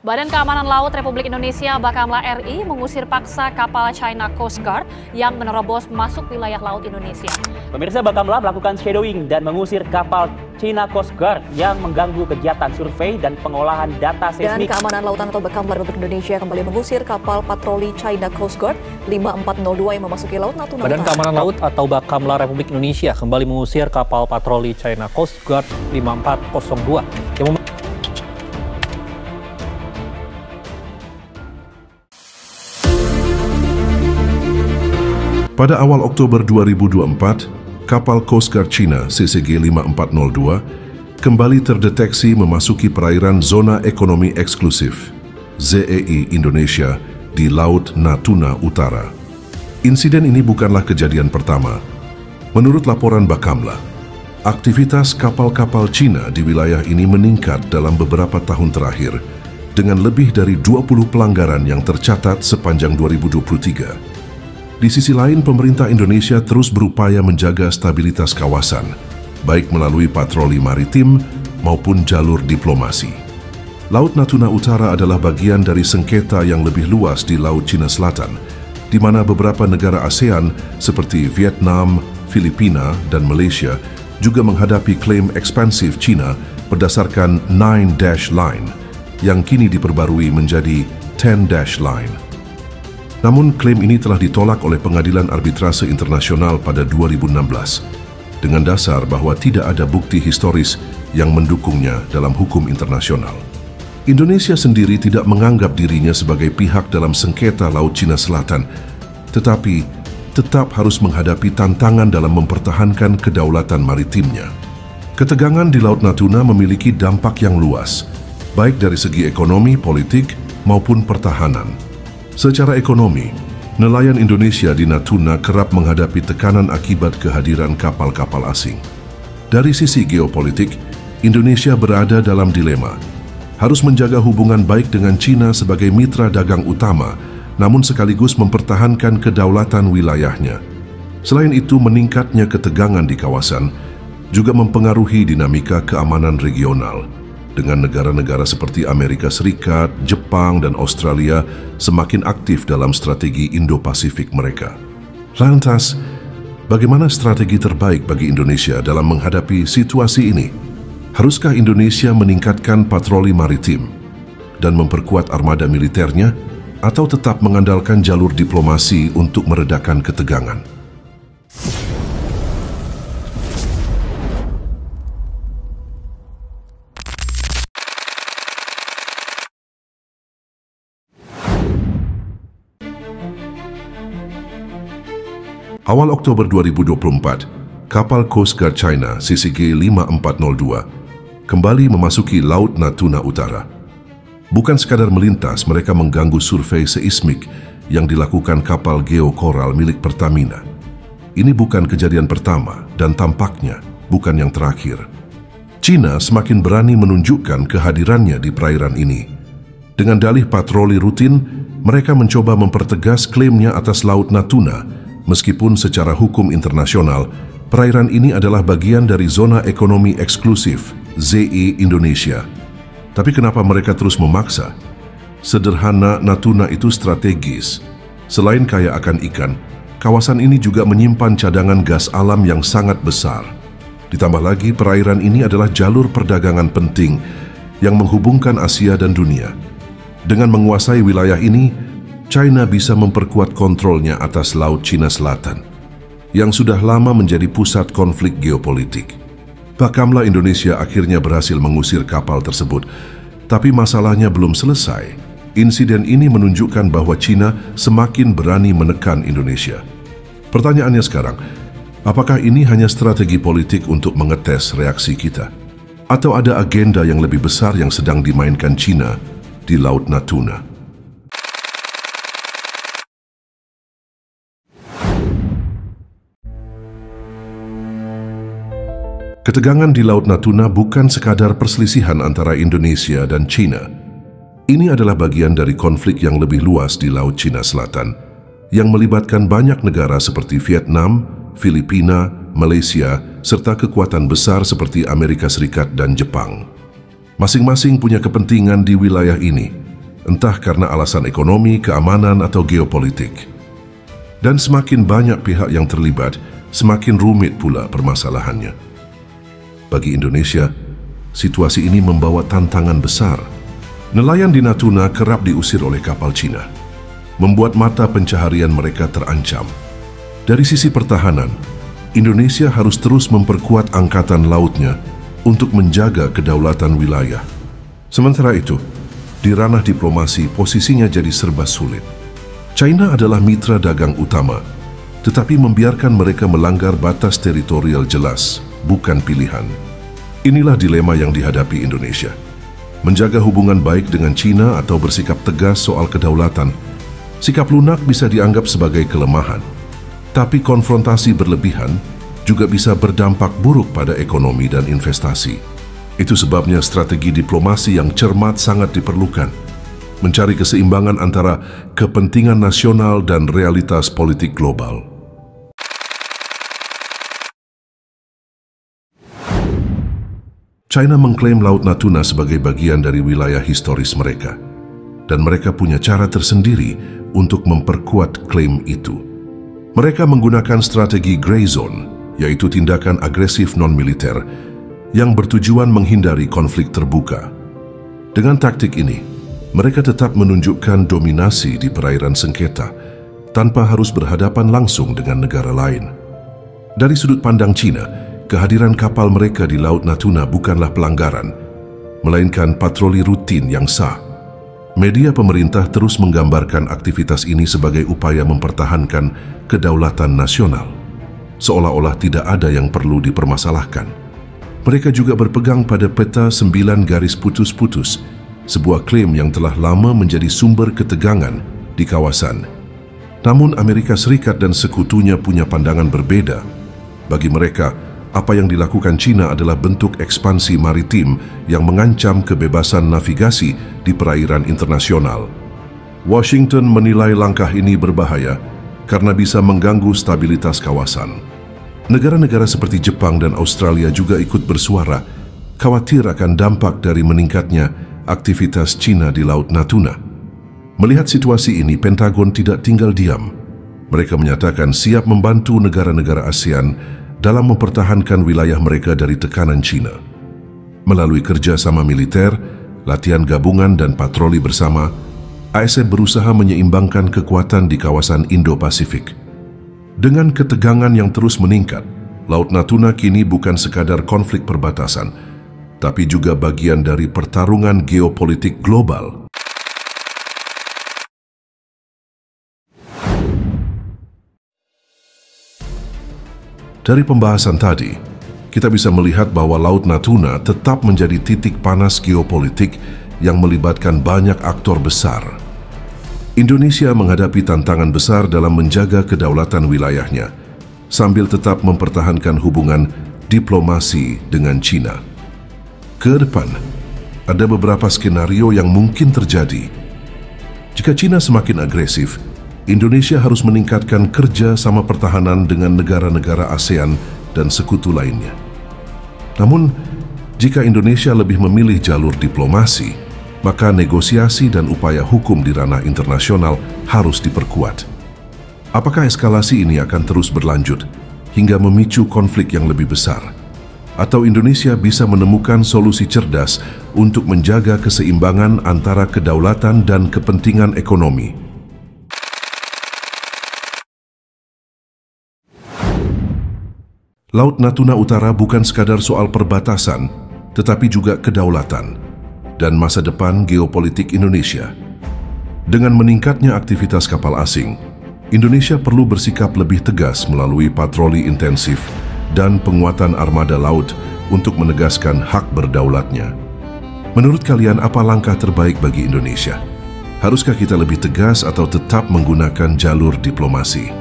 Badan Keamanan Laut Republik Indonesia Bakamla RI mengusir paksa kapal China Coast Guard yang menerobos masuk wilayah laut Indonesia. Pemirsa, Bakamla melakukan shadowing dan mengusir kapal China Coast Guard yang mengganggu kegiatan survei dan pengolahan data seismik. Dan Keamanan Lautan atau Bakamla Republik Indonesia kembali mengusir kapal patroli China Coast Guard 5402 yang memasuki Laut Natuna. Badan Keamanan Laut atau Bakamla Republik Indonesia kembali mengusir kapal patroli China Coast Guard 5402 yang Pada awal Oktober 2024, kapal Coast Guard China CCG 5402 kembali terdeteksi memasuki perairan Zona Ekonomi Eksklusif ZEE Indonesia di Laut Natuna Utara. Insiden ini bukanlah kejadian pertama. Menurut laporan Bakamla, aktivitas kapal-kapal China di wilayah ini meningkat dalam beberapa tahun terakhir dengan lebih dari 20 pelanggaran yang tercatat sepanjang 2023. Di sisi lain, pemerintah Indonesia terus berupaya menjaga stabilitas kawasan, baik melalui patroli maritim maupun jalur diplomasi. Laut Natuna Utara adalah bagian dari sengketa yang lebih luas di Laut Cina Selatan, di mana beberapa negara ASEAN seperti Vietnam, Filipina, dan Malaysia juga menghadapi klaim ekspansif China berdasarkan 9-Dash Line, yang kini diperbarui menjadi 10-Dash Line. Namun, klaim ini telah ditolak oleh Pengadilan Arbitrase Internasional pada 2016 dengan dasar bahwa tidak ada bukti historis yang mendukungnya dalam hukum internasional. Indonesia sendiri tidak menganggap dirinya sebagai pihak dalam sengketa Laut Cina Selatan, tetapi tetap harus menghadapi tantangan dalam mempertahankan kedaulatan maritimnya. Ketegangan di Laut Natuna memiliki dampak yang luas, baik dari segi ekonomi, politik, maupun pertahanan. Secara ekonomi, nelayan Indonesia di Natuna kerap menghadapi tekanan akibat kehadiran kapal-kapal asing. Dari sisi geopolitik, Indonesia berada dalam dilema. Harus menjaga hubungan baik dengan China sebagai mitra dagang utama, namun sekaligus mempertahankan kedaulatan wilayahnya. Selain itu, meningkatnya ketegangan di kawasan juga mempengaruhi dinamika keamanan regional, dengan negara-negara seperti Amerika Serikat, Jepang, dan Australia semakin aktif dalam strategi Indo-Pasifik mereka. Lantas, bagaimana strategi terbaik bagi Indonesia dalam menghadapi situasi ini? Haruskah Indonesia meningkatkan patroli maritim dan memperkuat armada militernya, atau tetap mengandalkan jalur diplomasi untuk meredakan ketegangan? Awal Oktober 2024, kapal Coast Guard China CCG 5402 kembali memasuki Laut Natuna Utara. Bukan sekadar melintas, mereka mengganggu survei seismik yang dilakukan kapal geokoral milik Pertamina. Ini bukan kejadian pertama dan tampaknya bukan yang terakhir. China semakin berani menunjukkan kehadirannya di perairan ini. Dengan dalih patroli rutin, mereka mencoba mempertegas klaimnya atas Laut Natuna. Meskipun secara hukum internasional, perairan ini adalah bagian dari Zona Ekonomi Eksklusif ZEE Indonesia. Tapi kenapa mereka terus memaksa? Sederhana, Natuna itu strategis. Selain kaya akan ikan, kawasan ini juga menyimpan cadangan gas alam yang sangat besar. Ditambah lagi, perairan ini adalah jalur perdagangan penting yang menghubungkan Asia dan dunia. Dengan menguasai wilayah ini, China bisa memperkuat kontrolnya atas Laut Cina Selatan, yang sudah lama menjadi pusat konflik geopolitik. Bakamla Indonesia akhirnya berhasil mengusir kapal tersebut, tapi masalahnya belum selesai. Insiden ini menunjukkan bahwa China semakin berani menekan Indonesia. Pertanyaannya sekarang, apakah ini hanya strategi politik untuk mengetes reaksi kita? Atau ada agenda yang lebih besar yang sedang dimainkan China di Laut Natuna? Ketegangan di Laut Natuna bukan sekadar perselisihan antara Indonesia dan China. Ini adalah bagian dari konflik yang lebih luas di Laut Cina Selatan, yang melibatkan banyak negara seperti Vietnam, Filipina, Malaysia, serta kekuatan besar seperti Amerika Serikat dan Jepang. Masing-masing punya kepentingan di wilayah ini, entah karena alasan ekonomi, keamanan, atau geopolitik. Dan semakin banyak pihak yang terlibat, semakin rumit pula permasalahannya. Bagi Indonesia, situasi ini membawa tantangan besar. Nelayan di Natuna kerap diusir oleh kapal Cina, membuat mata pencaharian mereka terancam. Dari sisi pertahanan, Indonesia harus terus memperkuat angkatan lautnya untuk menjaga kedaulatan wilayah. Sementara itu, di ranah diplomasi posisinya jadi serba sulit. China adalah mitra dagang utama, tetapi membiarkan mereka melanggar batas teritorial jelas, bukan pilihan. Inilah dilema yang dihadapi Indonesia. Menjaga hubungan baik dengan China atau bersikap tegas soal kedaulatan. Sikap lunak bisa dianggap sebagai kelemahan, tapi konfrontasi berlebihan juga bisa berdampak buruk pada ekonomi dan investasi. Itu sebabnya strategi diplomasi yang cermat sangat diperlukan, mencari keseimbangan antara kepentingan nasional dan realitas politik global. China mengklaim Laut Natuna sebagai bagian dari wilayah historis mereka, dan mereka punya cara tersendiri untuk memperkuat klaim itu. Mereka menggunakan strategi Grey Zone, yaitu tindakan agresif non-militer yang bertujuan menghindari konflik terbuka. Dengan taktik ini, mereka tetap menunjukkan dominasi di perairan sengketa tanpa harus berhadapan langsung dengan negara lain. Dari sudut pandang Cina, kehadiran kapal mereka di Laut Natuna bukanlah pelanggaran, melainkan patroli rutin yang sah. Media pemerintah terus menggambarkan aktivitas ini sebagai upaya mempertahankan kedaulatan nasional, seolah-olah tidak ada yang perlu dipermasalahkan. Mereka juga berpegang pada peta 9 garis putus-putus, sebuah klaim yang telah lama menjadi sumber ketegangan di kawasan. Namun Amerika Serikat dan sekutunya punya pandangan berbeda. Bagi mereka, apa yang dilakukan China adalah bentuk ekspansi maritim yang mengancam kebebasan navigasi di perairan internasional. Washington menilai langkah ini berbahaya karena bisa mengganggu stabilitas kawasan. Negara-negara seperti Jepang dan Australia juga ikut bersuara, khawatir akan dampak dari meningkatnya aktivitas China di Laut Natuna. Melihat situasi ini, Pentagon tidak tinggal diam. Mereka menyatakan siap membantu negara-negara ASEAN dalam mempertahankan wilayah mereka dari tekanan China. Melalui kerjasama militer, latihan gabungan dan patroli bersama, ASEAN berusaha menyeimbangkan kekuatan di kawasan Indo-Pasifik. Dengan ketegangan yang terus meningkat, Laut Natuna kini bukan sekadar konflik perbatasan, tapi juga bagian dari pertarungan geopolitik global. Dari pembahasan tadi, kita bisa melihat bahwa Laut Natuna tetap menjadi titik panas geopolitik yang melibatkan banyak aktor besar. Indonesia menghadapi tantangan besar dalam menjaga kedaulatan wilayahnya, sambil tetap mempertahankan hubungan diplomasi dengan China. Ke depan, ada beberapa skenario yang mungkin terjadi. Jika China semakin agresif, Indonesia harus meningkatkan kerja sama pertahanan dengan negara-negara ASEAN dan sekutu lainnya. Namun, jika Indonesia lebih memilih jalur diplomasi, maka negosiasi dan upaya hukum di ranah internasional harus diperkuat. Apakah eskalasi ini akan terus berlanjut hingga memicu konflik yang lebih besar? Atau Indonesia bisa menemukan solusi cerdas untuk menjaga keseimbangan antara kedaulatan dan kepentingan ekonomi? Laut Natuna Utara bukan sekadar soal perbatasan, tetapi juga kedaulatan dan masa depan geopolitik Indonesia. Dengan meningkatnya aktivitas kapal asing, Indonesia perlu bersikap lebih tegas melalui patroli intensif dan penguatan armada laut untuk menegaskan hak berdaulatnya. Menurut kalian, apa langkah terbaik bagi Indonesia? Haruskah kita lebih tegas atau tetap menggunakan jalur diplomasi?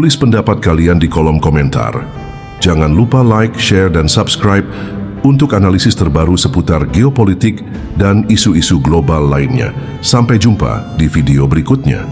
Tulis pendapat kalian di kolom komentar. Jangan lupa like, share, dan subscribe untuk analisis terbaru seputar geopolitik dan isu-isu global lainnya. Sampai jumpa di video berikutnya.